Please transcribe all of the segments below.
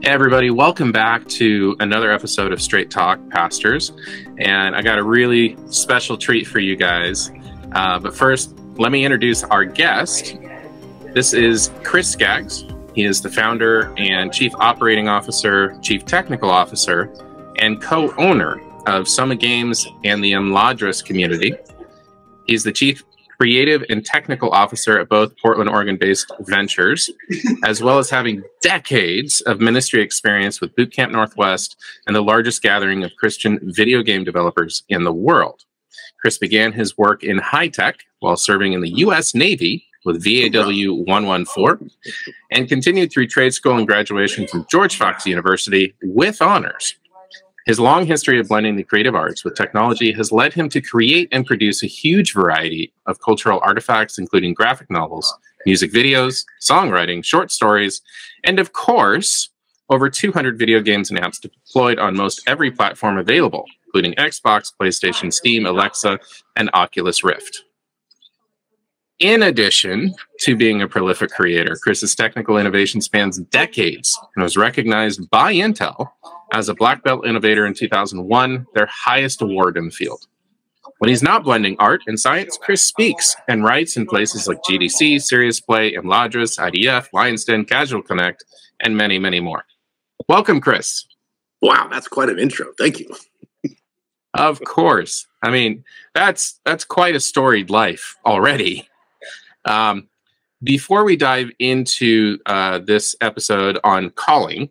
Hey everybody, welcome back to another episode of Straight Talk Pastors. And I got a really special treat for you guys. But first, let me introduce our guest. This is Chris Skaggs. He is the founder and chief operating officer, chief technical officer, and co-owner of Soma Games and the Imladris community. He's the chief creative and technical officer at both Portland, Oregon-based ventures, as well as having decades of ministry experience with Boot Camp Northwest and the largest gathering of Christian video game developers in the world. Chris began his work in high tech while serving in the U.S. Navy with VAW 114 and continued through trade school and graduation from George Fox University with honors. His long history of blending the creative arts with technology has led him to create and produce a huge variety of cultural artifacts, including graphic novels, music videos, songwriting, short stories, and of course, over 200 video games and apps deployed on most every platform available, including Xbox, PlayStation, Steam, Alexa, and Oculus Rift. In addition to being a prolific creator, Chris's technical innovation spans decades and was recognized by Intel as a Black Belt Innovator in 2001, their highest award in the field. When he's not blending art and science, Chris speaks and writes in places like GDC, Serious Play, Imladris, IDF, Lion's Den, Casual Connect, and many, many more. Welcome, Chris. Wow, that's quite an intro. Thank you. Of course. I mean, that's quite a storied life already. Before we dive into this episode on calling,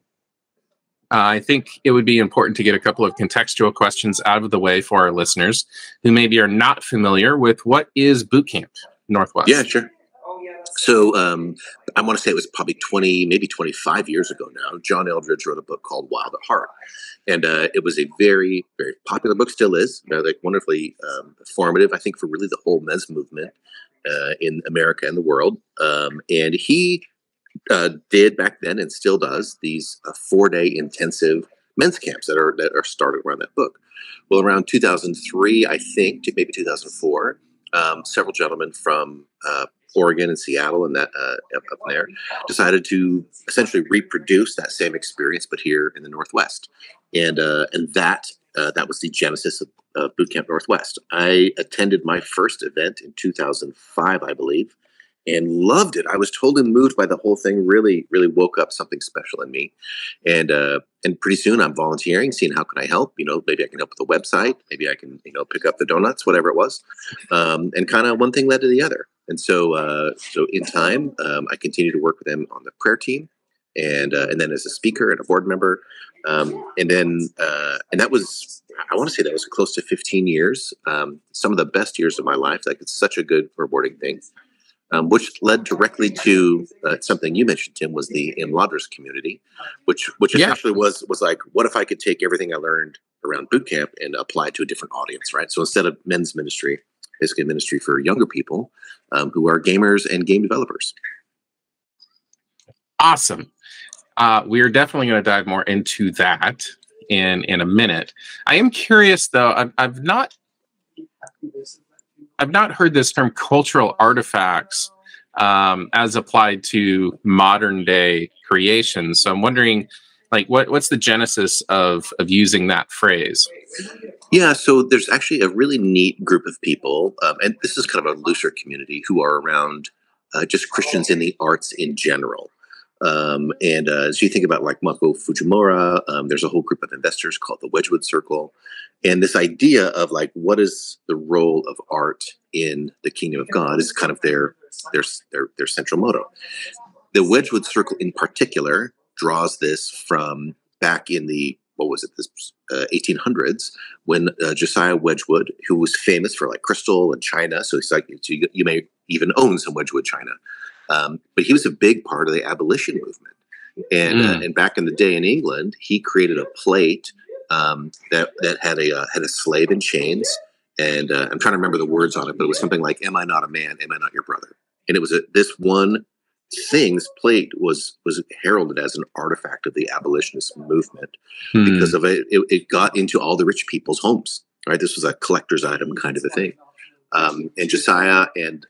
I think it would be important to get a couple of contextual questions out of the way for our listeners who maybe are not familiar with what is Boot Camp Northwest. Yeah, sure. So I want to say it was probably 20, maybe 25 years ago now. John Eldridge wrote a book called Wild at Heart. And it was a very, very popular book, still is, like wonderfully formative, I think, for really the whole men's movement in America and the world. And he did back then and still does these 4-day intensive men's camps that are started around that book. Well, around 2003, I think, to maybe 2004, several gentlemen from Oregon and Seattle and that up there decided to essentially reproduce that same experience, but here in the Northwest. And that was the genesis of Boot Camp Northwest. I attended my first event in 2005, I believe, and loved it. I was totally moved by the whole thing. Really, really woke up something special in me. And pretty soon I'm volunteering, seeing how can I help. Maybe I can help with the website. Maybe I can, pick up the donuts, whatever it was. And kind of one thing led to the other. And so in time, I continued to work with them on the prayer team, and then as a speaker and a board member. And that was, I want to say that was close to 15 years. Some of the best years of my life. Like, it's such a good, rewarding thing. Which led directly to something you mentioned, Tim, was the Imladris community, which essentially was like, what if I could take everything I learned around boot camp and apply it to a different audience, right? So instead of men's ministry, basically ministry for younger people who are gamers and game developers. Awesome. We are definitely going to dive more into that in a minute. I am curious, though. I've not heard this term cultural artifacts as applied to modern day creations. So I'm wondering, like, what's the genesis of using that phrase? Yeah, so there's actually a really neat group of people, and this is kind of a looser community, who are around just Christians in the arts in general. And as you think about like Mako Fujimura, there's a whole group of investors called the Wedgwood Circle. And this idea of like, what is the role of art in the kingdom of God is kind of their central motto. The Wedgwood Circle in particular draws this from back in the, 1800s, when Josiah Wedgwood, who was famous for like crystal and china. So it's like, you may even own some Wedgwood china. But he was a big part of the abolition movement. And back in the day in England, he created a plate that had a slave in chains, and I'm trying to remember the words on it, but it was something like, "Am I not a man? Am I not your brother?" And it was this one thing. This plate was heralded as an artifact of the abolitionist movement because of it. It got into all the rich people's homes. Right, this was a collector's item kind of a thing. And Josiah and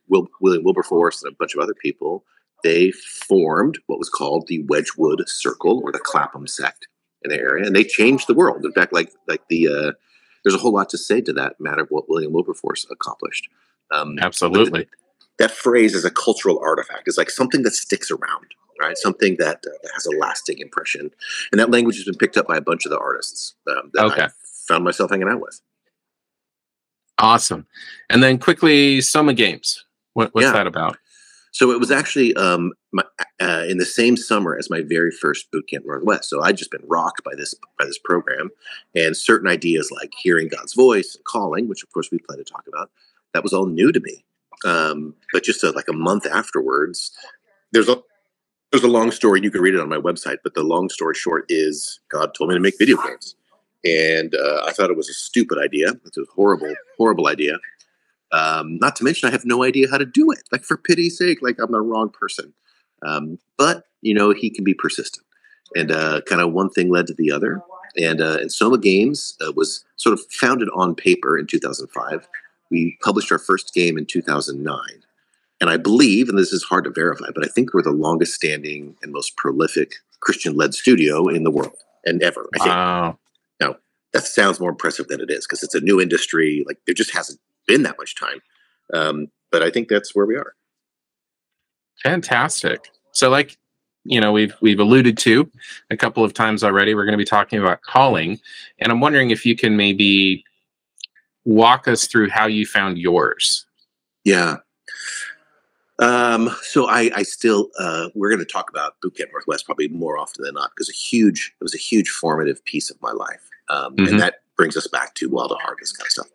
William Wilberforce and a bunch of other people they formed what was called the Wedgwood Circle or the Clapham sect in the area, and they changed the world. In fact, there's a whole lot to say to that matter of what William Wilberforce accomplished. Absolutely. That phrase is a cultural artifact. It's like something that sticks around, right? Something that has a lasting impression. And that language has been picked up by a bunch of the artists that I found myself hanging out with. Awesome. And then quickly, Soma Games. What's that about? So it was actually in the same summer as my very first boot camp Northwest. So I'd just been rocked by this program, and certain ideas like hearing God's voice and calling, which of course we plan to talk about, that was all new to me. But just like a month afterwards, there's a long story. You can read it on my website. But the long story short is God told me to make video games, and I thought it was a stupid idea. It's a horrible idea. Not to mention, I have no idea how to do it. Like, for pity's sake, like I'm the wrong person. But he can be persistent, and kind of one thing led to the other. And Soma Games was sort of founded on paper in 2005. We published our first game in 2009, and I believe, and this is hard to verify, but I think we're the longest standing and most prolific Christian-led studio in the world and ever. I think. Wow. Now that sounds more impressive than it is because it's a new industry. Like, there just hasn't been that much time, but I think that's where we are. Fantastic. So, we've alluded to a couple of times already, we're going to be talking about calling, and I'm wondering if you can maybe walk us through how you found yours. Yeah. So I still we're going to talk about Boot Camp Northwest probably more often than not because it was a huge formative piece of my life, and that brings us back to Wild at Heart, this kind of stuff.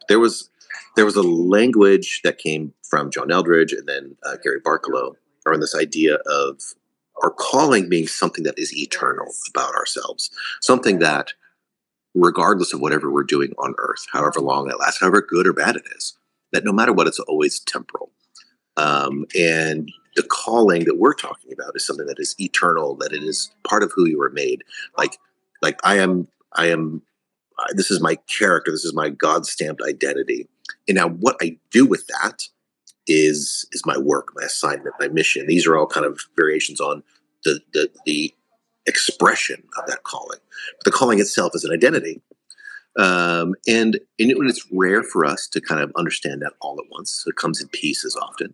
There was a language that came from John Eldredge and then Gary Barkalow around this idea of our calling being something that is eternal about ourselves, something that, regardless of whatever we're doing on earth, however long it lasts, however good or bad it is, that no matter what, it's always temporal. And the calling that we're talking about is something that is eternal, that it is part of who you were made. Like I am, this is my character. This is my God-stamped identity. And now what I do with that is my work, my assignment, my mission. These are all kind of variations on the expression of that calling. But the calling itself is an identity. And it's rare for us to kind of understand that all at once. So it comes in pieces often.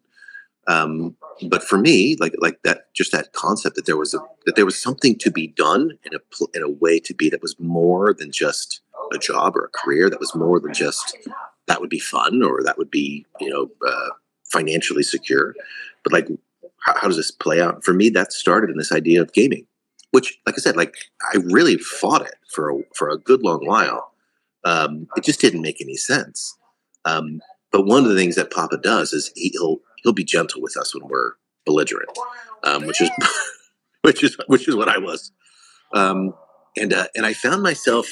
But for me, like that, just that concept that there was something to be done in a way to be that was more than just a job or a career, that was more than just that would be fun or that would be financially secure. But like, how does this play out? For me, that started in this idea of gaming, which, like I said, like I really fought it for a good long while. It just didn't make any sense. But one of the things that Papa does is he'll be gentle with us when we're belligerent, which is what I was. And I found myself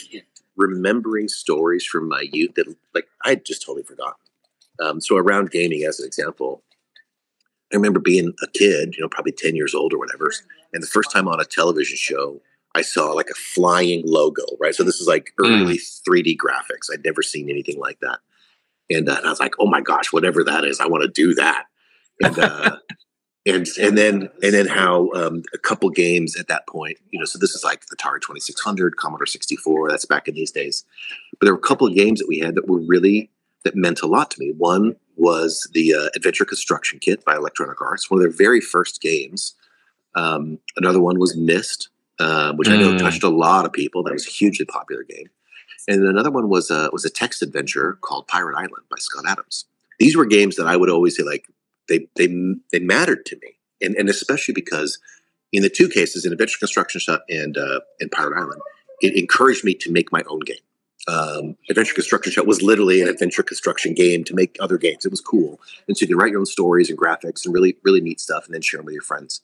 remembering stories from my youth that like I just totally forgotten. So around gaming, as an example, I remember being a kid, probably 10 years old or whatever, and the first time on a television show, I saw like a flying logo, right? So this is like early 3D graphics. I'd never seen anything like that. And I was like, oh my gosh, whatever that is, I want to do that. And and then how a couple games at that point, so this is like Atari 2600, Commodore 64, that's back in these days. But there were a couple of games that we had that meant a lot to me. One was the Adventure Construction Kit by Electronic Arts, one of their very first games. Another one was Myst, which I know touched a lot of people. That was a hugely popular game. And then another one was a text adventure called Pirate Island by Scott Adams. These were games that I would always say like they mattered to me, and especially because in the two cases, in Adventure Construction Shop and Pirate Island, it encouraged me to make my own game. Adventure Construction Shop was literally an adventure construction game to make other games. It was cool, and so you could write your own stories and graphics and really really neat stuff, and then share them with your friends.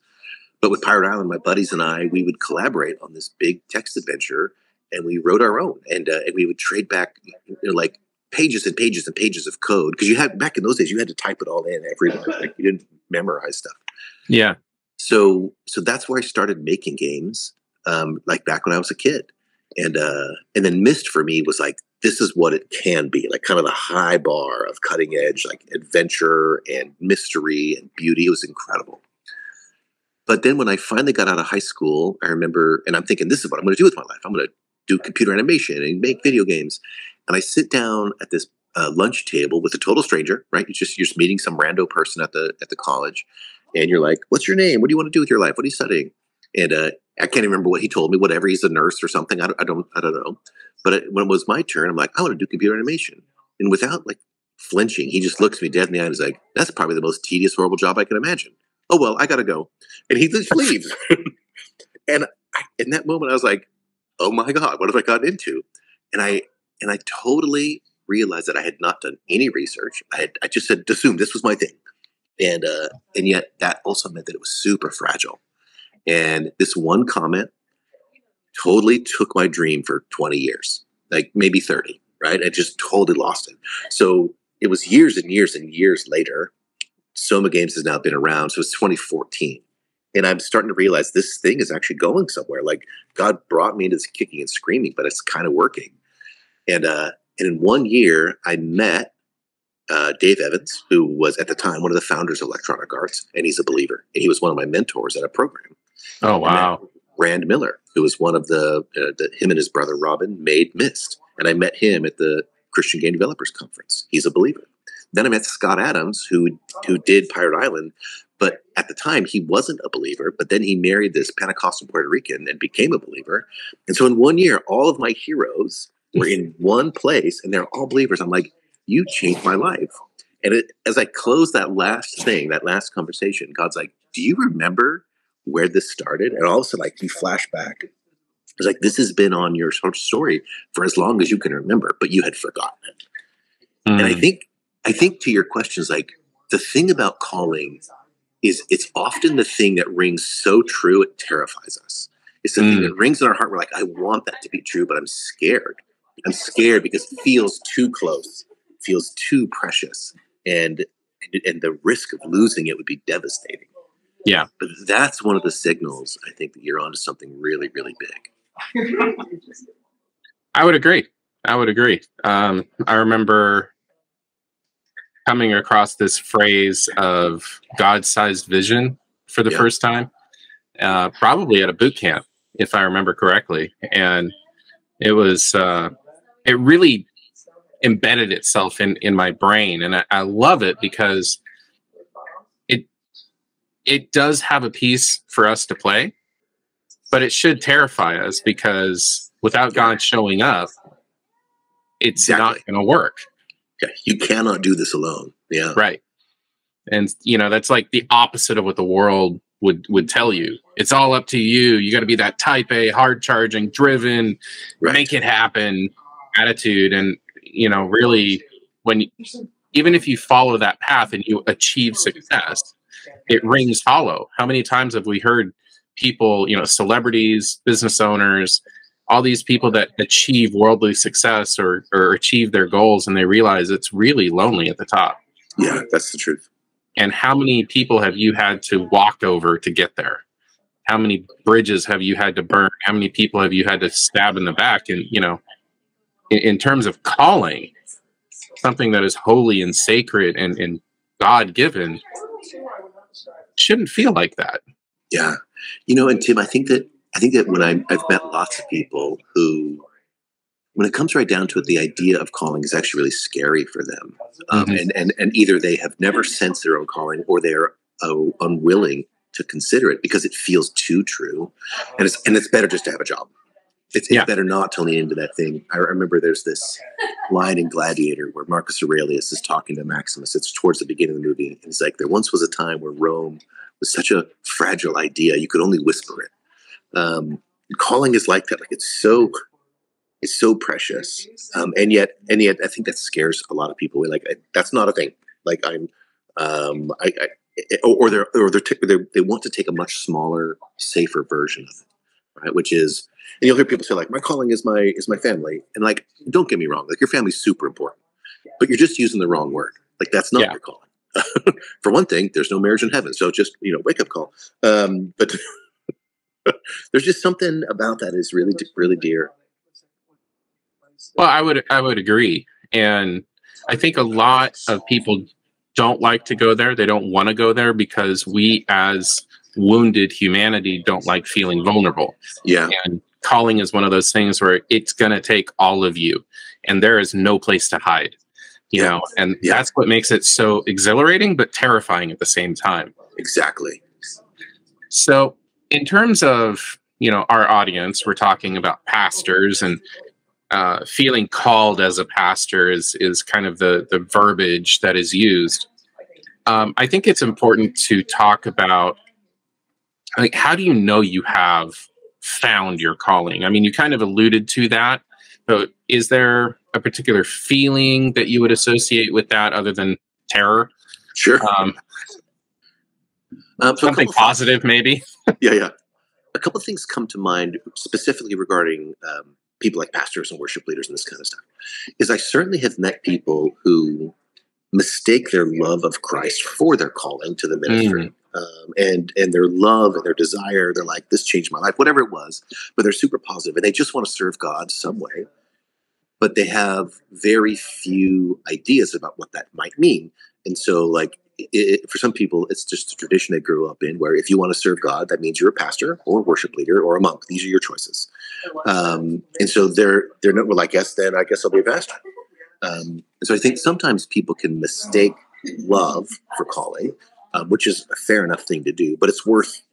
But with Pirate Island, my buddies and I, we would collaborate on this big text adventure. And we wrote our own, and we would trade back like pages and pages and pages of code because you had back in those days you had to type it all in every month. Like you didn't memorize stuff. Yeah. So that's where I started making games, like back when I was a kid, and then Myst for me was like this is what it can be, like kind of the high bar of cutting edge, like adventure and mystery and beauty. It was incredible. But then when I finally got out of high school, I remember, and I'm thinking, this is what I'm going to do with my life. I'm going to do computer animation and make video games. And I sit down at this lunch table with a total stranger, right? You're just meeting some rando person at the college, and you're like, "What's your name? What do you want to do with your life? What are you studying?" And I can't even remember what he told me. Whatever, he's a nurse or something. I don't know. But when it was my turn, I'm like, I want to do computer animation, and without like flinching, he just looks me dead in the eye and is like, "That's probably the most tedious, horrible job I can imagine." Oh well, I gotta go, and he just leaves. And in that moment, I was like, "Oh my God, what have I gotten into?" And I totally realized that I had not done any research. I just had assumed this was my thing, and yet that also meant that it was super fragile. And this one comment totally took my dream for 20 years, like maybe 30, right? I just totally lost it. So it was years and years and years later. Soma Games has now been around. So it's 2014. And I'm starting to realize this thing is actually going somewhere. Like God brought me into this kicking and screaming, but it's kind of working. And in 1 year, I met Dave Evans, who was at the time one of the founders of Electronic Arts, and he's a believer. And he was one of my mentors at a program. Oh, wow. Rand Miller, who was one of him and his brother Robin made Myst. And I met him at the Christian Game Developers Conference. He's a believer. Then I met Scott Adams, who did Pirate Island. But at the time, he wasn't a believer. But then he married this Pentecostal Puerto Rican and became a believer. And so in 1 year, all of my heroes were in one place, and they're all believers. I'm like, you changed my life. And as I close that last conversation, God's like, do you remember where this started? And all of a sudden, like, you flash back. It's like, this has been on your story for as long as you can remember, but you had forgotten it. And I think to your questions, like, the thing about calling is it's often the thing that rings so true, it terrifies us. It's the thing that rings in our heart. We're like, I want that to be true, but I'm scared. I'm scared because it feels too close, feels too precious, and the risk of losing it would be devastating. Yeah. But that's one of the signals, I think, that you're onto something really, really big. I would agree. I remember coming across this phrase of God-sized vision for the first time, probably at a boot camp, if I remember correctly. And it was, it really embedded itself in my brain. And I love it because it does have a piece for us to play, but it should terrify us because without God showing up, it's not going to work. Yeah, you cannot do this alone. Yeah. Right. And, that's like the opposite of what the world would tell you. It's all up to you. You got to be that type A, hard charging, driven, make it happen attitude. And, really, even if you follow that path and you achieve success, it rings hollow. How many times have we heard people, celebrities, business owners, all these people that achieve worldly success or achieve their goals, and they realize it's really lonely at the top. Yeah, that's the truth. And how many people have you had to walk over to get there? How many bridges have you had to burn? How many people have you had to stab in the back? And, in terms of calling, something that is holy and sacred and God-given shouldn't feel like that. Yeah. And Tim, I think that when I've met lots of people who, when it comes right down to it, the idea of calling is actually really scary for them. And either they have never sensed their own calling or they're unwilling to consider it because it feels too true. And it's better just to have a job. It's better not to lean into that thing. I remember there's this line in Gladiator where Marcus Aurelius is talking to Maximus. It's towards the beginning of the movie. And he's like, there once was a time where Rome was such a fragile idea, you could only whisper it. Calling is like that. Like it's so precious. And yet I think that scares a lot of people. Like, that's not a thing. Like they want to take a much smaller, safer version of it, right? Which is, and you'll hear people say like, my calling is my family. And like, don't get me wrong. Like your family's super important, but you're just using the wrong word. Like that's not your calling. For one thing, there's no marriage in heaven. So just, wake up call. But there's just something about that is really, really dear. Well, I would agree. And I think a lot of people don't like to go there. They don't want to go there because we as wounded humanity don't like feeling vulnerable. Yeah. And calling is one of those things where it's going to take all of you, and there is no place to hide, you know, and that's what makes it so exhilarating, but terrifying at the same time. Exactly. So in terms of, you know, our audience, we're talking about pastors, and feeling called as a pastor is kind of the verbiage that is used. I think it's important to talk about, like, how do you know you have found your calling? I mean, you kind of alluded to that, but is there a particular feeling that you would associate with that other than terror? Sure. Something positive, maybe? Yeah. A couple of things come to mind specifically regarding people like pastors and worship leaders and this kind of stuff. Is I certainly have met people who mistake their love of Christ for their calling to the ministry. And their love and their desire, they're like, this changed my life, whatever it was, but they're super positive and they just want to serve God some way, but they have very few ideas about what that might mean. And so, like, for some people, it's just a tradition they grew up in, where if you want to serve God, that means you're a pastor or a worship leader or a monk. These are your choices. And so they're not, well, I guess I'll be a pastor. And so I think sometimes people can mistake love for calling, which is a fair enough thing to do, but it's worth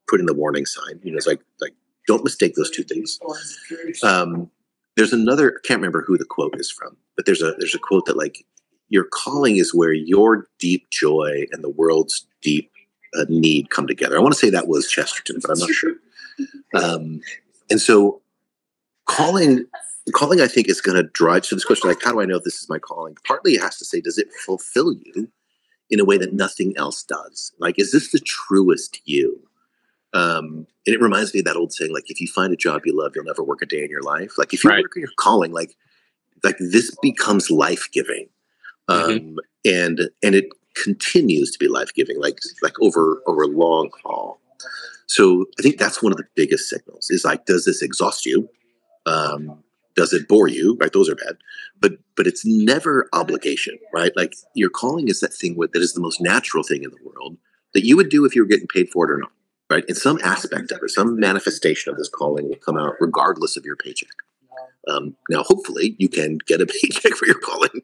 putting the warning sign. You know, it's like don't mistake those two things. There's another, I can't remember who the quote is from, but there's a quote that, like, your calling is where your deep joy and the world's deep need come together. I want to say that was Chesterton, but I'm not sure. And so calling, I think, is going to drive to this question, like, how do I know if this is my calling? Partly it has to say, does it fulfill you in a way that nothing else does? Like, is this the truest you? And it reminds me of that old saying, like, if you find a job you love, you'll never work a day in your life. Like, if you work in your calling, like this becomes life-giving. And it continues to be life-giving, like over a long haul. So I think that's one of the biggest signals, is like, does this exhaust you? Does it bore you? Right? Those are bad, but it's never obligation, right? Like, your calling is that thing that is the most natural thing in the world that you would do if you were getting paid for it or not, right? And some aspect of it, some manifestation of this calling will come out regardless of your paycheck. Now, hopefully you can get a paycheck for your calling,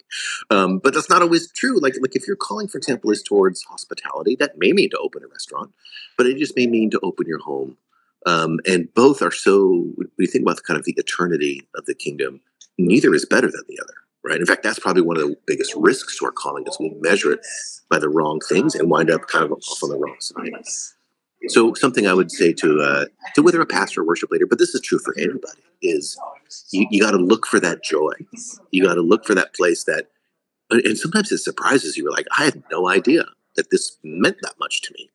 but that's not always true. Like if your calling, for example, is towards hospitality, that may mean to open a restaurant, but it just may mean to open your home. And both are so, when you think about kind of the eternity of the kingdom, neither is better than the other, right? In fact, that's probably one of the biggest risks to our calling, is we measure it by the wrong things and wind up kind of off on the wrong side. So something I would say to whether a pastor or worship leader, but this is true for anybody, is you got to look for that joy. You got to look for that place that, and sometimes it surprises you. You're like, I had no idea that this meant that much to me.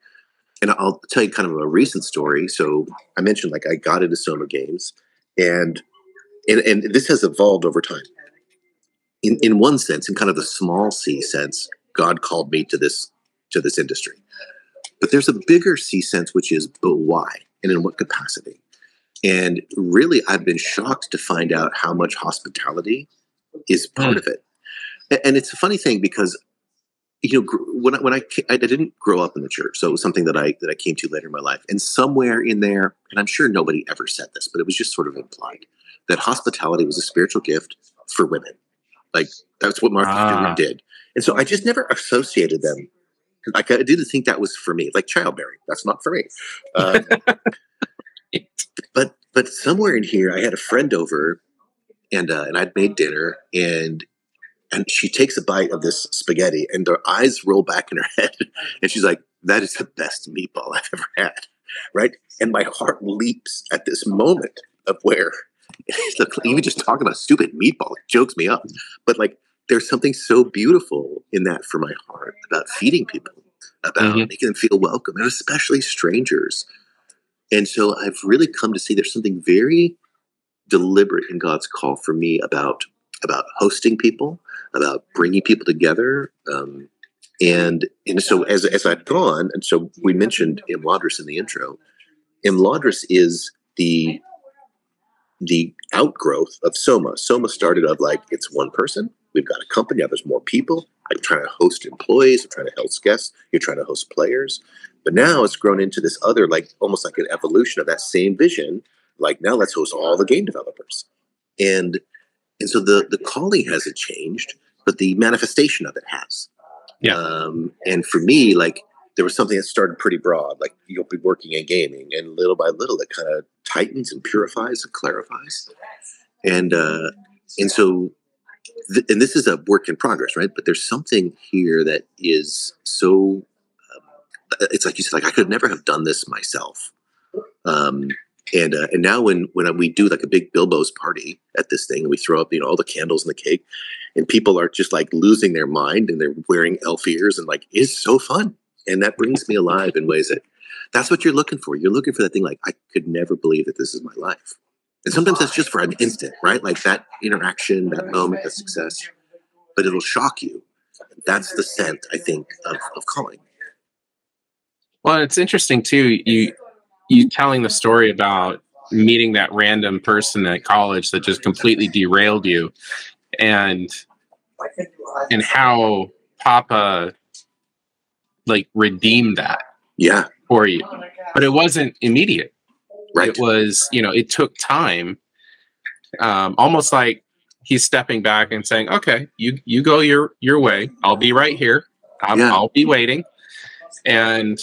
And I'll tell you kind of a recent story. So I mentioned, like, I got into Soma games, and this has evolved over time. In one sense, in kind of the small C sense, God called me to this industry. But there's a bigger C sense, which is, but why? And in what capacity? And really, I've been shocked to find out how much hospitality is part of it. And it's a funny thing, because, you know, when I didn't grow up in the church, so it was something that I came to later in my life. And somewhere in there, and I'm sure nobody ever said this, but it was just sort of implied, that hospitality was a spiritual gift for women. Like, that's what Martha Stewart did. And so I just never associated them. Like, I didn't think that was for me. Like childbearing, that's not for me. But somewhere in here, I had a friend over, and I'd made dinner, and she takes a bite of this spaghetti, and her eyes roll back in her head, and she's like, "That is the best meatball I've ever had," right? And my heart leaps at this moment of where, even just talking about a stupid meatball jokes me up, but like, there's something so beautiful in that for my heart, about feeding people, about making them feel welcome, and especially strangers. And so I've really come to see there's something very deliberate in God's call for me about hosting people, about bringing people together. And so as I've gone, and so we mentioned Imladris in the intro. Imladris is the outgrowth of Soma. Soma started of, like, it's one person. We've got a company. Now there's more people. I'm trying to host employees. I'm trying to host guests. You're trying to host players. But now it's grown into this other, like almost like an evolution of that same vision. Like now let's host all the game developers. And so the calling hasn't changed, but the manifestation of it has. Yeah. And for me, like there was something that started pretty broad, like you'll be working in gaming, and little by little it kind of tightens and purifies and clarifies. And so and this is a work in progress, right? But there's something here that is so it's like you said, like I could never have done this myself. And now when we do like a big Bilbo's party at this thing, we throw up, all the candles and the cake, and people are just like losing their mind, and they're wearing elf ears, and like it's so fun, and that brings me alive in ways that's what you're looking for. You're looking for that thing like I could never believe that this is my life, and sometimes that's just for an instant, right? Like that interaction, that moment, that success, but it'll shock you. That's the scent, I think, of calling. Well, it's interesting too. You telling the story about meeting that random person at college that just completely derailed you, and how Papa like redeemed that for you. But it wasn't immediate. Right. It was, it took time. Almost like he's stepping back and saying, okay, you go your way. I'll be right here. I'll be waiting. And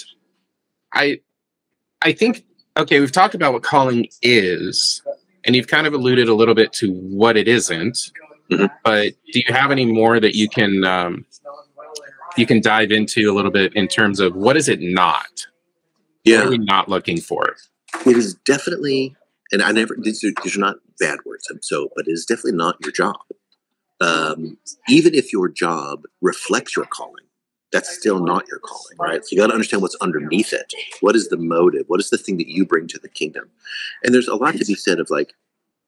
I think, okay, we've talked about what calling is, and you've kind of alluded a little bit to what it isn't. Mm-hmm. But do you have any more that you can dive into a little bit in terms of what is it not? Yeah. What are we not looking for? It is definitely, and these are not bad words, but it is definitely not your job. Even if your job reflects your calling, that's still not your calling, right? So you got to understand what's underneath it. What is the motive? What is the thing that you bring to the kingdom? And there's a lot to be said of like,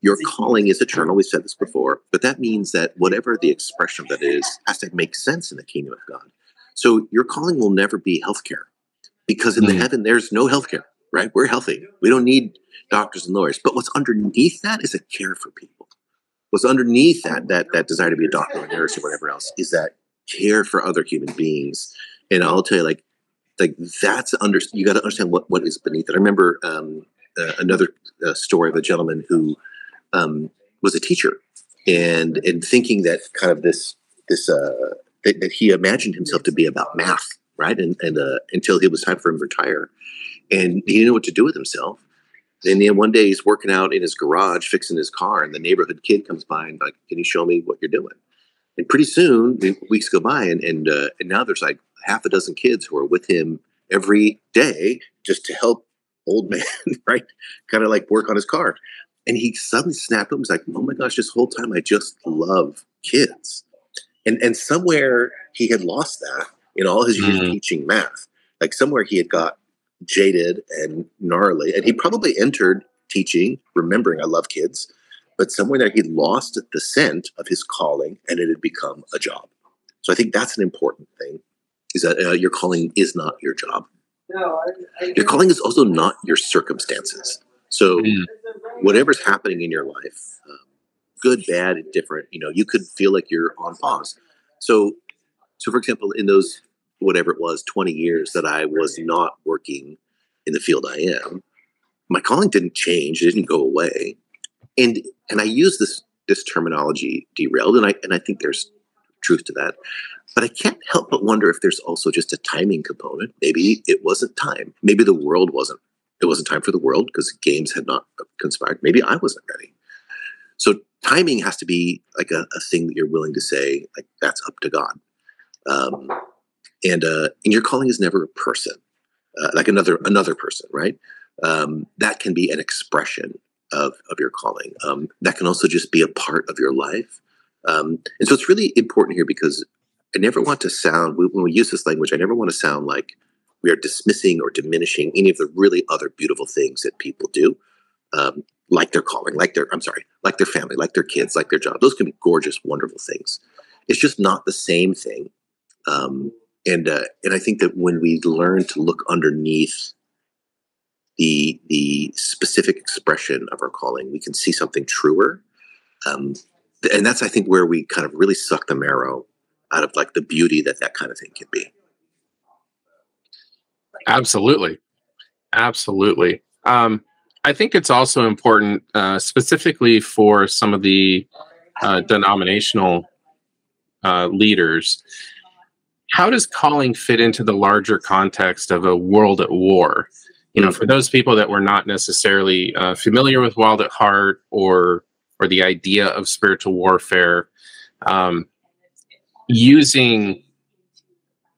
your calling is eternal. We've said this before, but that means that whatever the expression of that is has to make sense in the kingdom of God. So your calling will never be healthcare, because in the heaven, there's no healthcare, right? We're healthy. We don't need doctors and lawyers. But what's underneath that is a care for people. What's underneath that desire to be a doctor or a nurse or whatever else is that care for other human beings. And I'll tell you, like that's you got to understand what is beneath it. I remember another story of a gentleman who was a teacher, and thinking that kind of this that he imagined himself to be about math, right? And until it was time for him to retire, and he didn't know what to do with himself. And then one day he's working out in his garage fixing his car, and the neighborhood kid comes by and like, "Can you show me what you're doing?" And pretty soon, weeks go by, and now there's like half a dozen kids who are with him every day just to help old man, right? Kind of like work on his car. And he suddenly snapped up and was like, "Oh my gosh, this whole time I just love kids." And somewhere he had lost that in all his years teaching math. Like somewhere he had got jaded and gnarly, and he probably entered teaching remembering I love kids, but somewhere there he lost the scent of his calling, and it had become a job. So I think that's an important thing, is that your calling is not your job. Your calling is also not your circumstances. So whatever's happening in your life, good, bad, indifferent, you could feel like you're on pause. So for example, in those, whatever it was, 20 years that I was not working in the field I am, my calling didn't change. It didn't go away. And I use this terminology, derailed, and I think there's truth to that. But I can't help but wonder if there's also just a timing component. Maybe it wasn't time. Maybe it wasn't time for the world because games had not conspired. Maybe I wasn't ready. So timing has to be like a thing that you're willing to say, like, that's up to God. And your calling is never a person, like another person, right? That can be an expression of your calling. That can also just be a part of your life. And so it's really important here, because I never want to sound, when we use this language, I never want to sound like we are dismissing or diminishing any of the really other beautiful things that people do, like their calling, like their family, like their kids, like their job. Those can be gorgeous, wonderful things. It's just not the same thing. And I think that when we learn to look underneath the specific expression of our calling, we can see something truer. And that's, I think, where we kind of really suck the marrow out of like the beauty that kind of thing can be. Absolutely. Absolutely. I think it's also important, specifically for some of the denominational leaders. How does calling fit into the larger context of a world at war? You know, for those people that were not necessarily familiar with Wild at Heart or the idea of spiritual warfare, using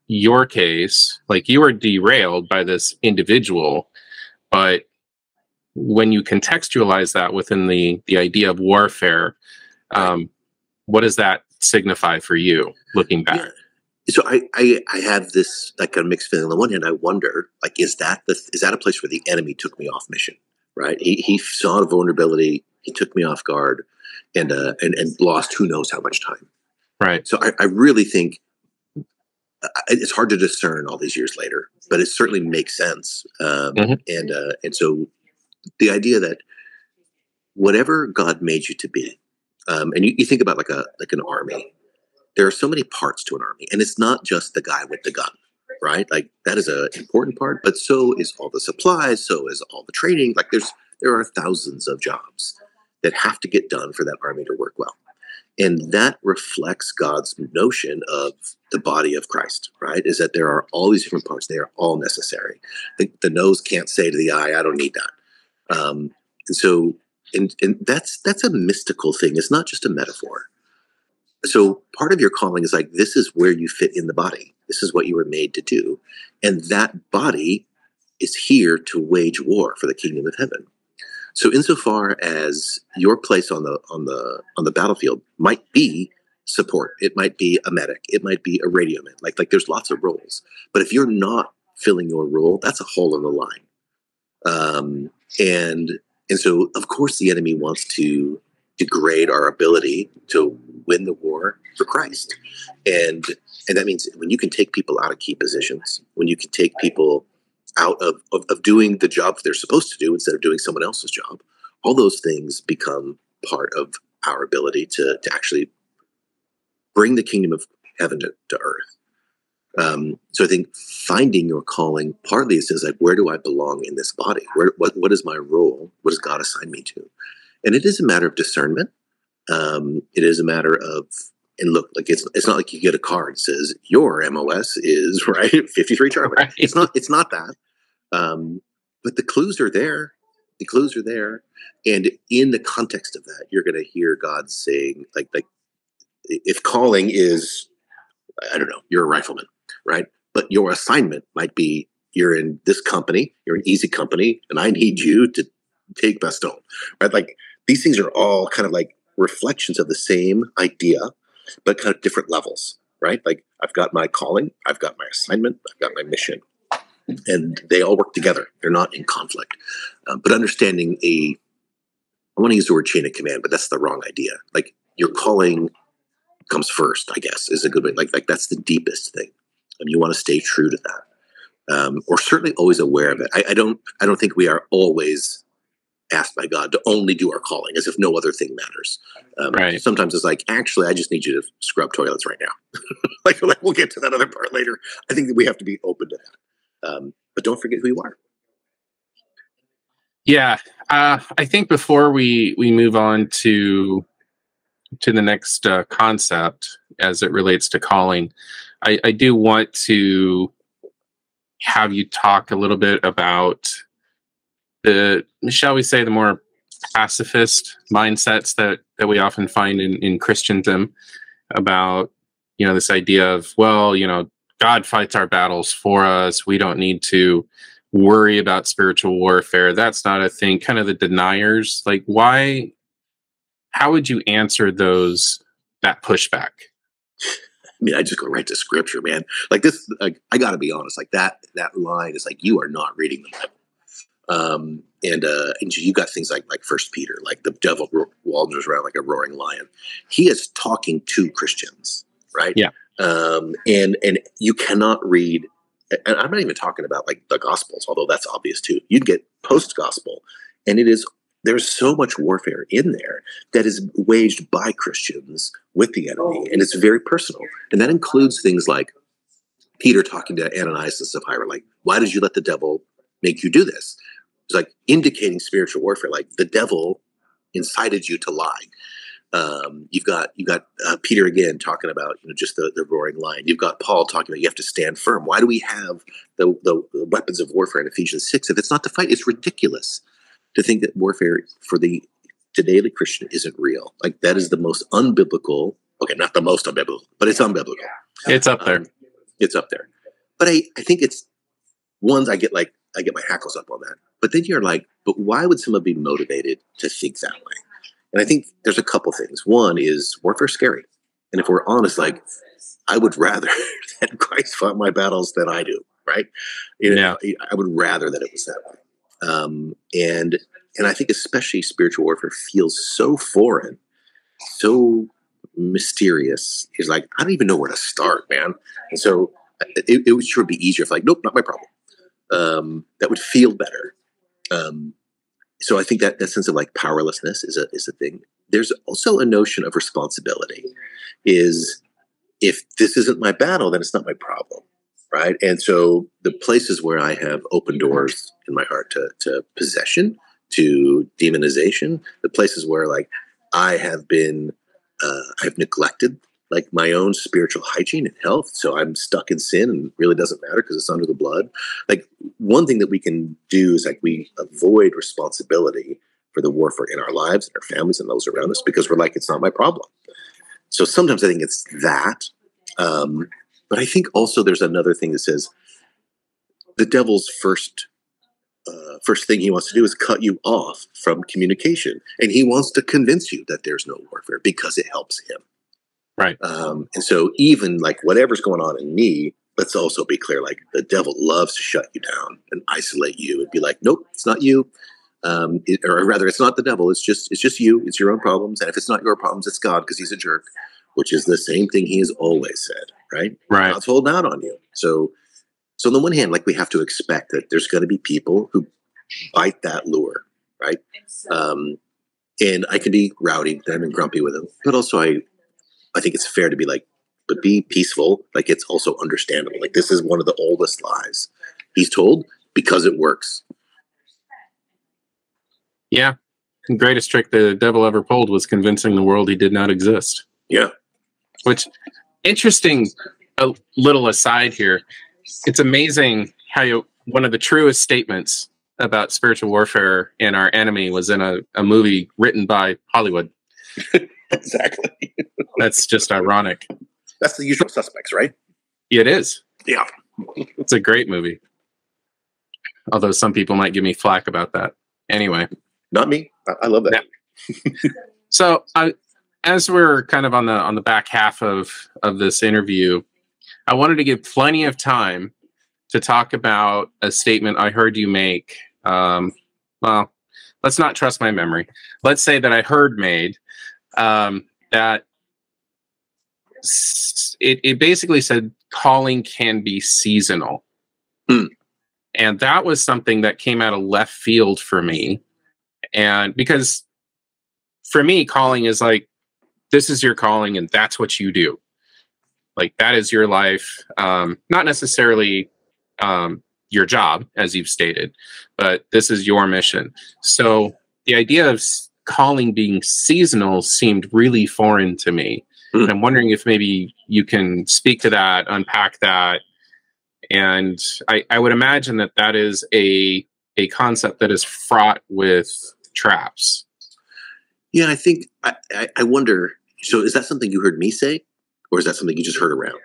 your case, like you were derailed by this individual, but when you contextualize that within the idea of warfare, what does that signify for you looking back? Yeah. So I have this like kind of mixed feeling. On the one hand, I wonder, like, is that a place where the enemy took me off mission? Right? He saw a vulnerability. He took me off guard, and lost who knows how much time. Right. So I really think it's hard to discern all these years later, but it certainly makes sense. And so the idea that whatever God made you to be, and you think about like an army. There are so many parts to an army, and it's not just the guy with the gun, right? Like that is an important part, but so is all the supplies, so is all the training. Like there are thousands of jobs that have to get done for that army to work well. And that reflects God's notion of the body of Christ, right? Is that there are all these different parts. They are all necessary. The nose can't say to the eye, I don't need that. And that's a mystical thing. It's not just a metaphor. So part of your calling is like, this is where you fit in the body. This is what you were made to do. And that body is here to wage war for the kingdom of heaven. So insofar as your place on the battlefield might be support, it might be a medic, it might be a radio man, like there's lots of roles. But if you're not filling your role, that's a hole in the line. And so of course the enemy wants to degrade our ability to win the war for Christ. And that means when you can take people out of key positions, when you can take people out of doing the job they're supposed to do instead of doing someone else's job, all those things become part of our ability to actually bring the kingdom of heaven to earth. So I think finding your calling partly is like, where do I belong in this body? What is my role? What does God assign me to? And it is a matter of discernment. It is a matter of, and look, like it's not like you get a card that says your MOS is right 53 Charlie. Right. It's not that. But the clues are there. The clues are there, and in the context of that, you're going to hear God saying, like if calling is, I don't know, you're a rifleman, right? But your assignment might be you're in this company, you're an easy company, and I need you to take Bastogne, right? Like these things are all kind of like reflections of the same idea, but kind of different levels, right? Like I've got my calling, I've got my assignment, I've got my mission, and they all work together. They're not in conflict. But understanding I want to use the word chain of command, but that's the wrong idea. Like your calling comes first, I guess, is a good way. Like that's the deepest thing. And you want to stay true to that. Or certainly always aware of it. I don't think we are always asked by God to only do our calling as if no other thing matters. Right. Sometimes it's like, actually, I just need you to scrub toilets right now. like we'll get to that other part later. I think that we have to be open to that. But don't forget who you are. Yeah. I think before we move on to the next concept as it relates to calling, I do want to have you talk a little bit about shall we say, the more pacifist mindsets that we often find in Christendom about, this idea of, well, God fights our battles for us. We don't need to worry about spiritual warfare. That's not a thing. Kind of the deniers. Like, why? How would you answer that pushback? I mean, I just go right to scripture, man. Like this, like I got to be honest. Like that line is like, you are not reading the Bible. And you got things like First Peter, like the devil wanders around like a roaring lion. He is talking to Christians, right? Yeah. And you cannot read. And I'm not even talking about like the Gospels, although that's obvious too. You'd get post-gospel, and there's so much warfare in there that is waged by Christians with the enemy, and it's very personal. And that includes things like Peter talking to Ananias and Sapphira, like, why did you let the devil make you do this? It's like indicating spiritual warfare, like the devil incited you to lie. You've got Peter again talking about just the roaring lion. You've got Paul talking about you have to stand firm. Why do we have the weapons of warfare in Ephesians 6 if it's not to fight? It's ridiculous to think that warfare for the daily Christian isn't real. Like that is the most unbiblical. Okay, not the most unbiblical, but it's unbiblical. It's up there. It's up there. But I think it's ones I get my hackles up on that. But then you're like, but why would someone be motivated to think that way? And I think there's a couple things. One is warfare scary. And if we're honest, like I would rather that Christ fought my battles than I do, right? I would rather that it was that way. And I think especially spiritual warfare feels so foreign, so mysterious. It's like, I don't even know where to start, man. And so it would sure be easier if like, nope, not my problem. That would feel better. So I think that sense of like powerlessness is a thing. There's also a notion of responsibility. Is if this isn't my battle, then it's not my problem, right? And so the places where I have open doors in my heart to possession, to demonization, the places where like I have been, I've neglected like my own spiritual hygiene and health. So I'm stuck in sin and it really doesn't matter because it's under the blood. Like one thing that we can do is like we avoid responsibility for the warfare in our lives and our families and those around us because we're like, it's not my problem. So sometimes I think it's that. But I think also there's another thing that says the devil's first thing he wants to do is cut you off from communication. And he wants to convince you that there's no warfare because it helps him. Right. And so even like whatever's going on in me, let's also be clear, like the devil loves to shut you down and isolate you and be like, nope, it's not you. Or rather, it's not the devil. It's just you. It's your own problems. And if it's not your problems, it's God because he's a jerk, which is the same thing he has always said, right? Right. God's holding out on you. So on the one hand, like we have to expect that there's going to be people who bite that lure, right? And I can be rowdy and grumpy with them, but also I think it's fair to be like, but be peaceful. Like it's also understandable. Like this is one of the oldest lies he's told because it works. Yeah. The greatest trick the devil ever pulled was convincing the world he did not exist. Yeah. Which, interesting, a little aside here, it's amazing how one of the truest statements about spiritual warfare and our enemy was in a movie written by Hollywood. Exactly. That's just ironic. That's The Usual Suspects, right? It is. Yeah. It's a great movie. Although some people might give me flack about that. Anyway. Not me. I love that. Yeah. So as we're kind of on the back half of this interview, I wanted to give plenty of time to talk about a statement I heard you make. Well, let's not trust my memory. Let's say that I heard made that it basically said calling can be seasonal. And that was something that came out of left field for me. And because for me, calling is like, this is your calling and that's what you do. Like that is your life. Not necessarily your job, as you've stated, but this is your mission. So the idea of calling being seasonal seemed really foreign to me. And I'm wondering if maybe you can speak to that, unpack that. And I would imagine that is a concept that is fraught with traps. Yeah, I think, I wonder, so is that something you heard me say? Or is that something you just heard around?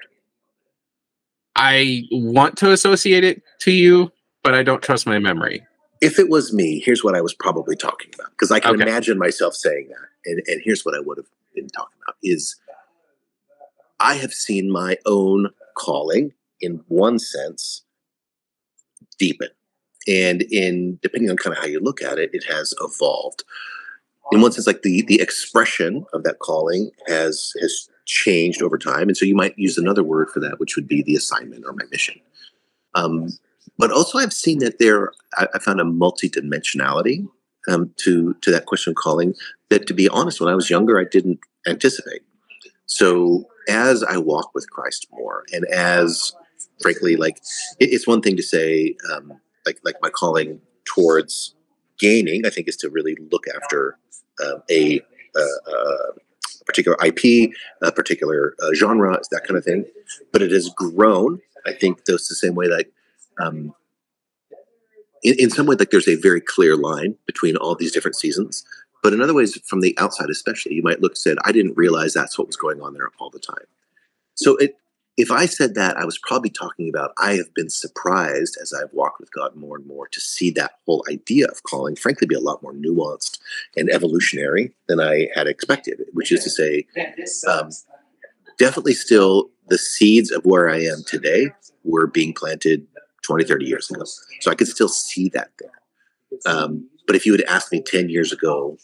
I want to associate it to you, but I don't trust my memory. If it was me, here's what I was probably talking about. Because I can imagine myself saying that. And here's what I would have been talking about is I have seen my own calling, in one sense, deepen. And depending on kind of how you look at it, it has evolved. In one sense, like the expression of that calling has changed over time. And so you might use another word for that, which would be the assignment or my mission. But also I've seen that I found a multidimensionality to that question of calling that, to be honest, when I was younger, I didn't anticipate. So as I walk with Christ more and as frankly, like it's one thing to say, like my calling towards gaming, I think, is to really look after a particular IP, a particular genre, that kind of thing. But it has grown. I think that's the same way, like in some way, like there's a very clear line between all these different seasons. But in other ways, from the outside especially, you might look and say, I didn't realize that's what was going on there all the time. So if I said that, I was probably talking about I have been surprised as I've walked with God more and more to see that whole idea of calling, frankly, be a lot more nuanced and evolutionary than I had expected, which is to say, definitely still the seeds of where I am today were being planted 20, 30 years ago. So I could still see that there. But if you had asked me 10 years ago,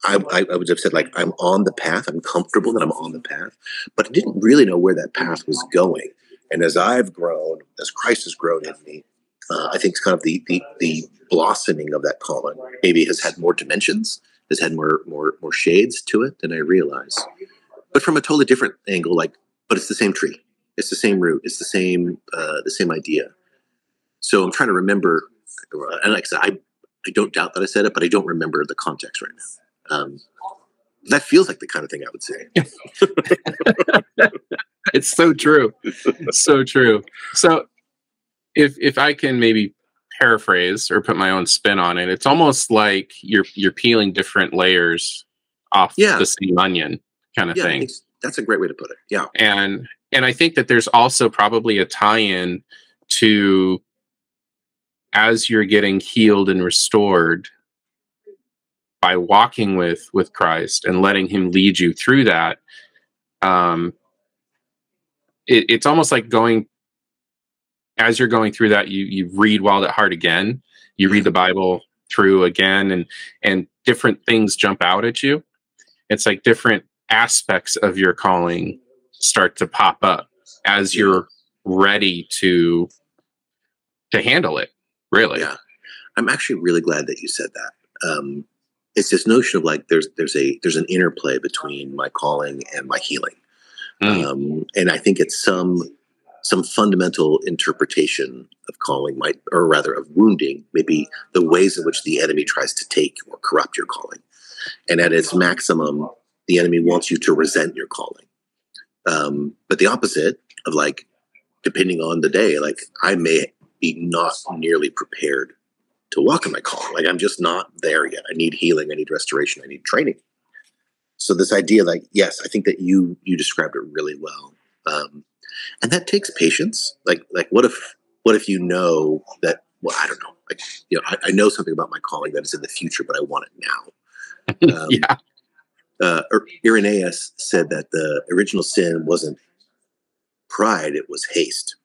I would have said, like, I'm on the path. I'm comfortable that I'm on the path, but I didn't really know where that path was going. And as I've grown, as Christ has grown in me, I think it's kind of the blossoming of that calling maybe has had more dimensions, has had more shades to it than I realized. But from a totally different angle, like, but it's the same tree, it's the same root, it's the same idea. So I'm trying to remember, and like I said, I don't doubt that I said it, but I don't remember the context right now. That feels like the kind of thing I would say. It's so true. So true. So if I can maybe paraphrase or put my own spin on it, it's almost like you're peeling different layers off the same onion kind of thing. That's a great way to put it. Yeah. And I think that there's also probably a tie-in to, as you're getting healed and restored by walking with Christ and letting him lead you through that, it's almost like as you're going through that, you read Wild at Heart again, you read the Bible through again, and different things jump out at you. It's like different aspects of your calling start to pop up as you're ready to handle it. Really. Yeah. I'm actually really glad that you said that. It's this notion of like, there's an interplay between my calling and my healing. And I think it's some fundamental interpretation of calling or rather of wounding, maybe the ways in which the enemy tries to take or corrupt your calling. And at its maximum, the enemy wants you to resent your calling. But the opposite of, like, depending on the day, like, I may be not nearly prepared to walk in my calling. Like, I'm just not there yet. I need healing. I need restoration. I need training. So this idea, like, yes, I think that you described it really well. And that takes patience. Like what if you know that, well, I don't know. Like, you know, I know something about my calling that is in the future, but I want it now. Irenaeus said that the original sin wasn't pride, it was haste.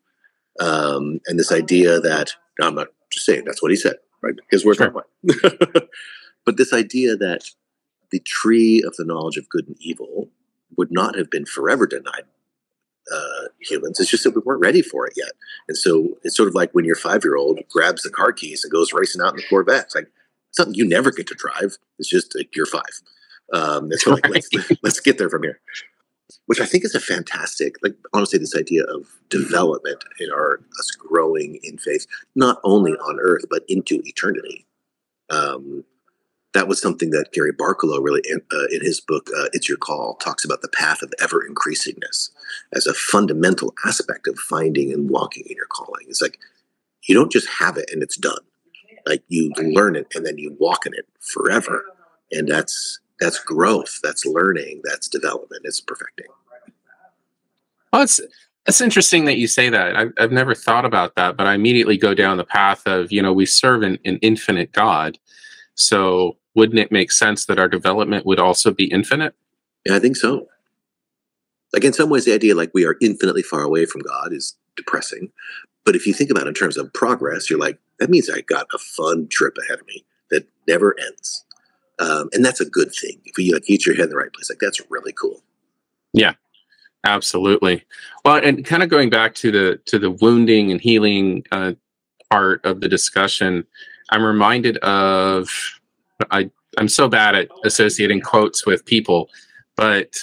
And this idea that, I'm not just saying, that's what he said, right? His words, not mine. But this idea that the tree of the knowledge of good and evil would not have been forever denied humans. It's just that we weren't ready for it yet. And so it's sort of like when your 5-year-old grabs the car keys and goes racing out in the Corvette. It's like something you never get to drive. It's just like, you're 5. It's like, let's get there from here. Which I think is a fantastic, like, honestly, this idea of development in us growing in faith, not only on earth, but into eternity. That was something that Gary Barkalow really, in his book, It's Your Call, talks about the path of ever-increasingness as a fundamental aspect of finding and walking in your calling. It's like, you don't just have it and it's done. Like, you learn it and then you walk in it forever. And that's growth, that's learning, that's development, it's perfecting. Well, it's interesting that you say that. I've never thought about that, but I immediately go down the path of, we serve an infinite God. So wouldn't it make sense that our development would also be infinite? Yeah, I think so. Like, in some ways, the idea like we are infinitely far away from God is depressing. But if you think about it in terms of progress, you're like, that means I got a fun trip ahead of me that never ends. And that's a good thing. If you get your head in the right place, like, that's really cool. Yeah, absolutely. Well, and kind of going back to the wounding and healing part of the discussion, I'm reminded of, I'm so bad at associating quotes with people, but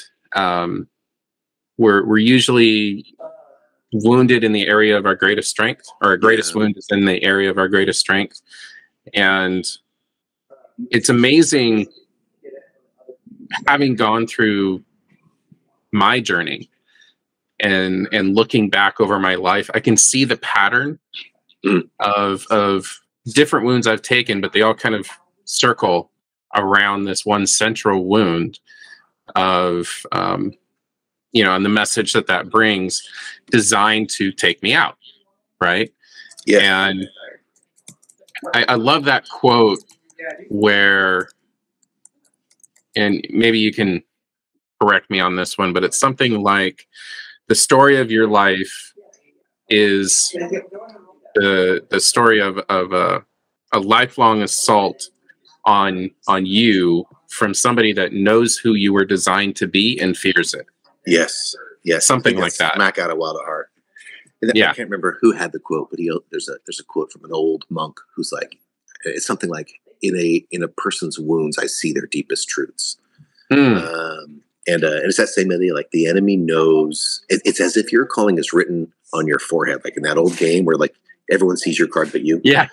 we're usually wounded in the area of our greatest strength, or our greatest wound is in the area of our greatest strength. And it's amazing, having gone through my journey and looking back over my life, I can see the pattern of different wounds I've taken, but they all kind of circle around this one central wound of, you know, and the message that brings, designed to take me out, right? Yeah. And I love that quote where, and maybe you can correct me on this one, but it's something like, the story of your life is the story of a lifelong assault on you from somebody that knows who you were designed to be and fears it. Yes. Something like that. Smack out of Wild at Heart. I can't remember who had the quote, but there's a quote from an old monk who's like, it's something like, in a person's wounds, I see their deepest truths. And it's that same idea, like the enemy knows. It's as if your calling is written on your forehead, like in that old game where like everyone sees your card but you. Yeah.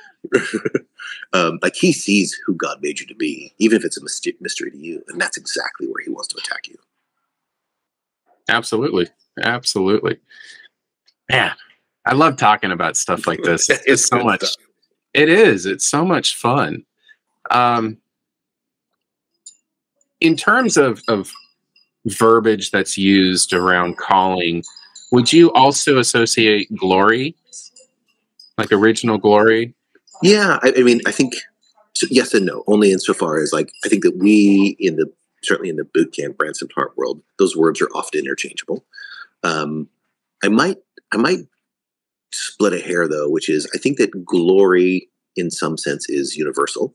Like he sees who God made you to be, even if it's a mystery to you, and that's exactly where he wants to attack you. Absolutely. Man, I love talking about stuff like this. It's so much. Stuff. It is. It's so much fun. In terms of verbiage that's used around calling, would you also associate glory, like original glory? Yeah, I mean, I think so, yes and no. Only insofar as, like, I think that we certainly in the boot camp Branson Hart world, those words are often interchangeable. I might split a hair though, which is, I think that glory in some sense is universal,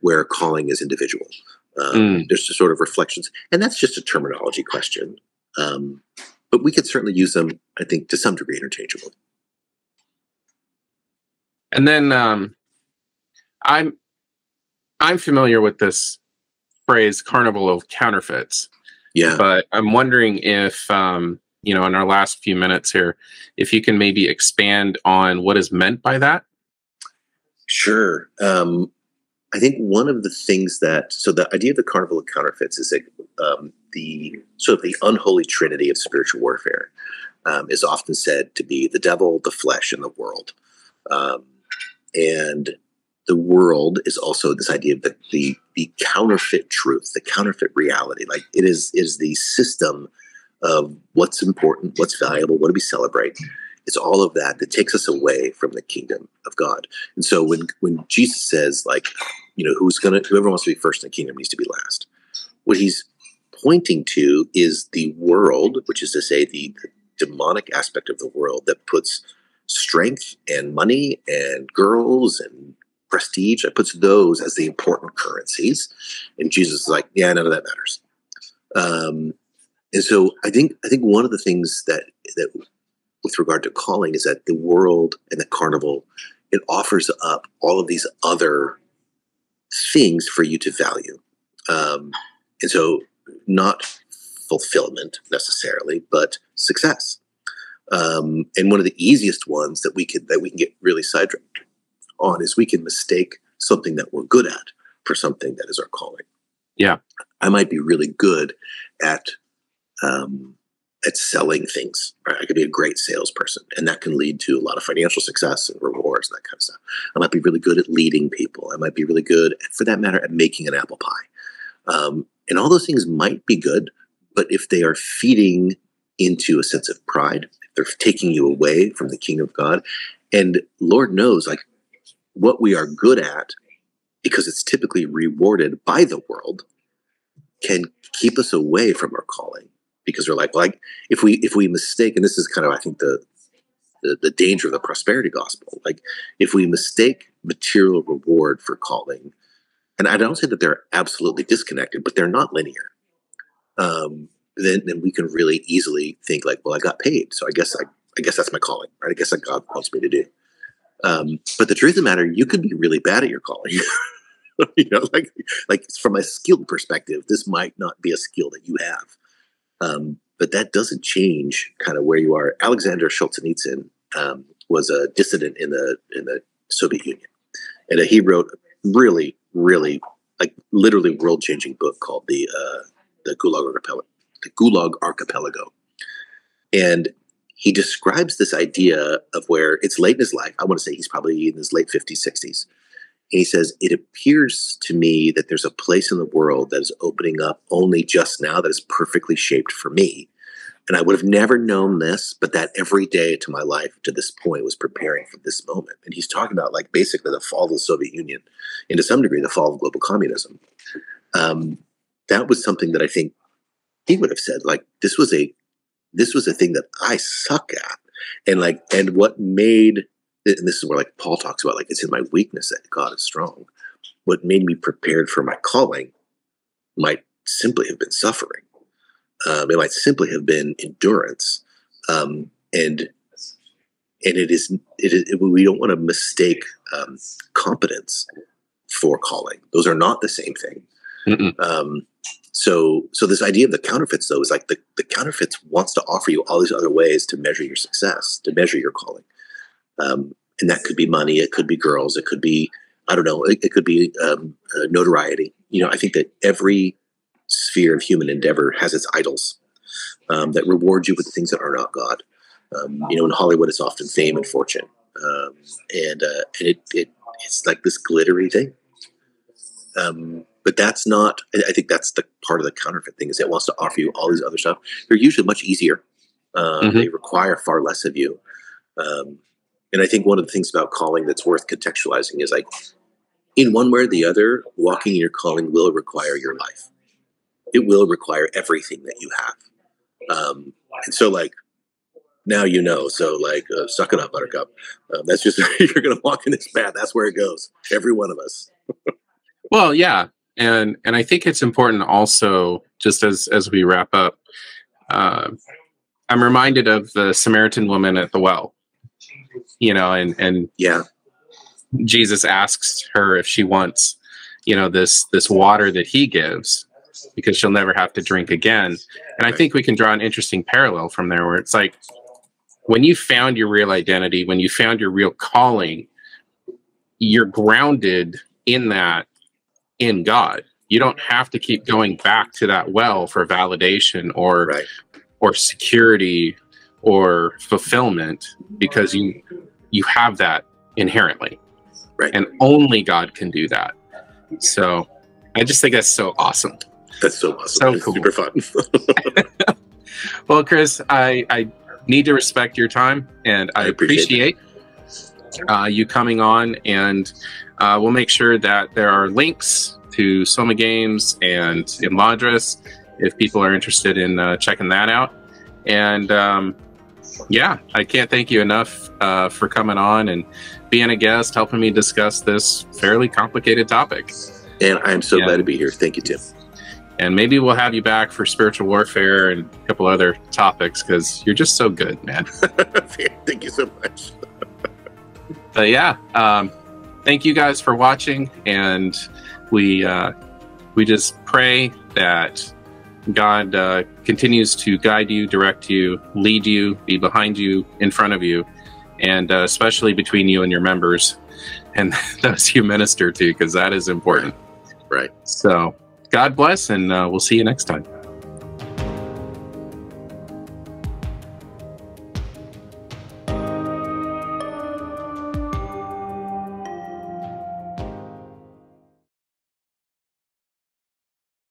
where calling is individual. There's just sort of reflections, and that's just a terminology question. But we could certainly use them, I think, to some degree interchangeably. And then I'm familiar with this phrase, carnival of counterfeits. Yeah. But I'm wondering if, you know, in our last few minutes here, if you can maybe expand on what is meant by that. Sure. I think one of the things so the idea of the carnival of counterfeits is like the sort of the unholy trinity of spiritual warfare is often said to be the devil, the flesh, and the world. And the world is also this idea of the counterfeit truth, the counterfeit reality. Like it is the system of what's important, what's valuable, what do we celebrate. It's all of that takes us away from the kingdom of God. And so when Jesus says, like, you know, whoever wants to be first in the kingdom needs to be last, what he's pointing to is the world, which is to say the demonic aspect of the world that puts strength and money and girls and prestige, that puts those as the important currencies. And Jesus is like, yeah, none of that matters. And so I think one of the things that with regard to calling is that the world and the carnival, it offers up all of these other things for you to value. And so not fulfillment necessarily, but success. And one of the easiest ones that we can get really sidetracked on is we can mistake something that we're good at for something that is our calling. Yeah. I might be really good at selling things. Right? I could be a great salesperson, and that can lead to a lot of financial success and rewards and that kind of stuff. I might be really good at leading people. I might be really good, for that matter, at making an apple pie. And all those things might be good, but if they are feeding into a sense of pride, if they're taking you away from the kingdom of God, and Lord knows, like, what we are good at, because it's typically rewarded by the world, can keep us away from our calling. Because we're like if we mistake, and this is kind of, I think, the danger of the prosperity gospel. Like, if we mistake material reward for calling, and I don't say that they're absolutely disconnected, but they're not linear. Then we can really easily think like, well, I got paid, so I guess that's my calling, right? I guess that God wants me to do. But the truth of the matter, you could be really bad at your calling. You know, like from a skilled perspective, this might not be a skill that you have. but that doesn't change kind of where you are. Alexander Solzhenitsyn was a dissident in the Soviet Union, and he wrote a really, really, like literally world-changing book called the Gulag Archipelago, and he describes this idea of where it's late in his life. I want to say he's probably in his late 50s, 60s. And he says, it appears to me that there's a place in the world that is opening up only just now that is perfectly shaped for me. And I would have never known this, but that every day to my life to this point was preparing for this moment. And he's talking about like basically the fall of the Soviet Union, and to some degree the fall of global communism. That was something that I think he would have said, like, this was a thing that I suck at. And what made, and this is where like Paul talks about, like, it's in my weakness that God is strong. What made me prepared for my calling might simply have been suffering. It might simply have been endurance. And it is, we don't want to mistake competence for calling. Those are not the same thing. So this idea of the counterfeits, though, is like the counterfeits wants to offer you all these other ways to measure your success, to measure your calling. And that could be money. It could be girls. It could be, I don't know, it could be notoriety. You know, I think that every sphere of human endeavor has its idols that reward you with things that are not God. You know, in Hollywood, it's often fame and fortune. And it's like this glittery thing. But that's not, I think that's the part of the counterfeit thing, is it wants to offer you all these other stuff. They're usually much easier. They require far less of you. And I think one of the things about calling that's worth contextualizing is, like, in one way or the other, walking in your calling will require your life. It will require everything that you have. And so, like, now you know. So, like, suck it up, Buttercup. That's just, you're going to walk in this path. That's where it goes. Every one of us. Well, yeah. And I think it's important also, just as we wrap up, I'm reminded of the Samaritan woman at the well, you know, and yeah, Jesus asks her if she wants, you know, this water that he gives, because she'll never have to drink again. And I think we can draw an interesting parallel from there, where it's like, when you found your real identity, when you found your real calling, you're grounded in that, in God. You don't have to keep going back to that well for validation or security or fulfillment, because you have that inherently. Right. And only God can do that. So I just think that's so awesome. That's so awesome. So cool. Super fun. Well, Chris, I need to respect your time, and I appreciate you coming on, and we'll make sure that there are links to Soma Games and Imladris if people are interested in checking that out. And yeah, I can't thank you enough for coming on and being a guest, helping me discuss this fairly complicated topic. And I'm so glad to be here. Thank you, Tim. And maybe we'll have you back for spiritual warfare and a couple other topics, because you're just so good, man. Thank you so much. But yeah, thank you guys for watching, and we just pray that God continues to guide you, direct you, lead you, be behind you, in front of you, and especially between you and your members and those you minister to, because that is important. Right. So God bless, and we'll see you next time.